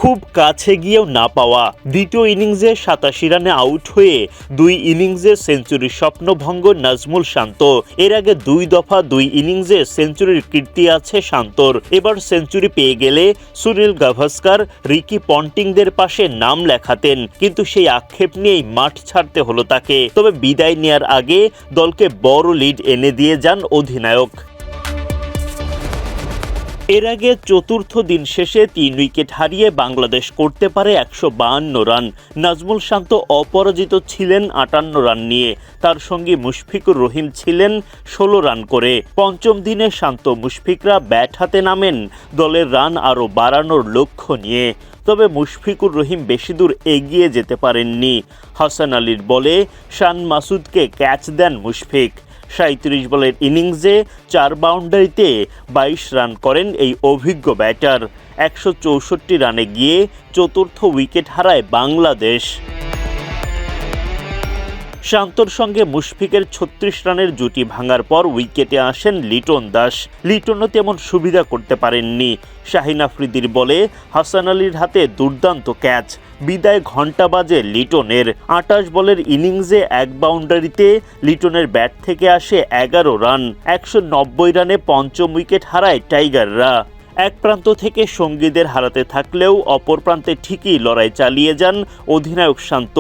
খুব কাছে গিয়েও না পাওয়া। দ্বিতীয় ইনিংসে ৮৭ রানে আউট হয়ে ২ ইনিংসে সেঞ্চুরির স্বপ্নভঙ্গ নাজমুল শান্ত। এর আগে ২ দফা ২ ইনিংসে সেঞ্চুরির কীর্তি আছে শান্তর। এবার সেঞ্চুরি পেয়ে গেলে সুনীল গাভাস্কার, রিকি পন্টিংদের পাশে নাম লেখাতেন, কিন্তু সেই আক্ষেপ নিয়েই মাঠ ছাড়তে হলো তাকে। তবে বিদায় নেয়ার আগে দলকে বড় লিড এনে দিয়ে যান অধিনায়ক। এর আগে চতুর্থ দিন শেষে ৩ উইকেট হারিয়ে বাংলাদেশ করতে পারে ১৫২ রান। নাজমুল শান্ত অপরাজিত ছিলেন ৫৮ রান নিয়ে, তার সঙ্গে মুশফিকুর রহিম ছিলেন ১৬ রান করে। পঞ্চম দিনে শান্ত মুশফিকরা ব্যাট হাতে নামেন দলের রান আরও বাড়ানোর লক্ষ্য নিয়ে। তবে মুশফিকুর রহিম বেশি দূর এগিয়ে যেতে পারেননি। হাসান আলীর বলে শান মাসুদকে ক্যাচ দেন মুশফিক। ৩৭ বলের ইনিংসে ৪ বাউন্ডারিতে ২২ রান করেন এই অভিজ্ঞ ব্যাটার। ১৬৪ রানে গিয়ে চতুর্থ উইকেট হারায় বাংলাদেশ। শান্তর সঙ্গে মুশফিকের ৩৬ রানের জুটি ভাঙার পর উইকেটে আসেন লিটন দাস। লিটনও তেমন সুবিধা করতে পারেননি। শাহিন আফ্রিদির বলে হাসান আলীর হাতে দুর্দান্ত ক্যাচ। বিদায় ঘণ্টা বাজে লিটনের। ২৮ বলের ইনিংসে ১ বাউন্ডারিতে লিটনের ব্যাট থেকে আসে ১১ রান। ১৯০ রানে পঞ্চম উইকেট হারায় টাইগাররা। এক প্রান্ত থেকে সঙ্গীদের হারাতে থাকলেও অপর প্রান্তে ঠিকই লড়াই চালিয়ে যান অধিনায়ক শান্ত।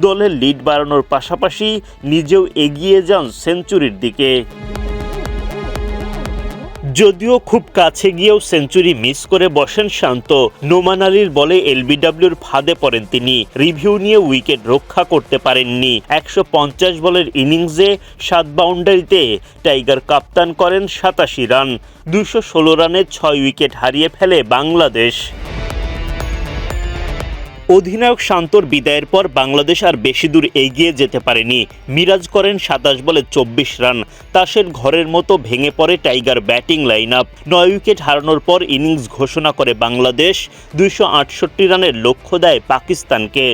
দলের লিড বাড়ানোর পাশাপাশি নিজেও এগিয়ে যান সেঞ্চুরির দিকে। যদিও খুব কাছে গিয়েও সেঞ্চুরি মিস করে বসেন শান্ত। নোমান আলীর বলে এলবিডব্লিউর ফাঁদে পড়েন তিনি। রিভিউ নিয়ে উইকেট রক্ষা করতে পারেননি। ১৫০ বলের ইনিংসে ৭ বাউন্ডারিতে টাইগার কাপ্তান করেন ৮৭ রান। ২১৬ রানে ৬ উইকেট হারিয়ে ফেলে বাংলাদেশ। অধিনায়ক শান্তর বিদায়ের পর বাংলাদেশ আর বেশি দূর এগিয়ে যেতে পারেনি। মিরাজ করেন ২৭ বলে ২৪ রান। তাসের ঘরের মতো ভেঙে পড়ে tiger batting line up. ৯ wicket হারানোর পর ইনিংস ঘোষণা করে বাংলাদেশ। ২৬৮ রানের লক্ষ্য দেয় পাকিস্তানকে।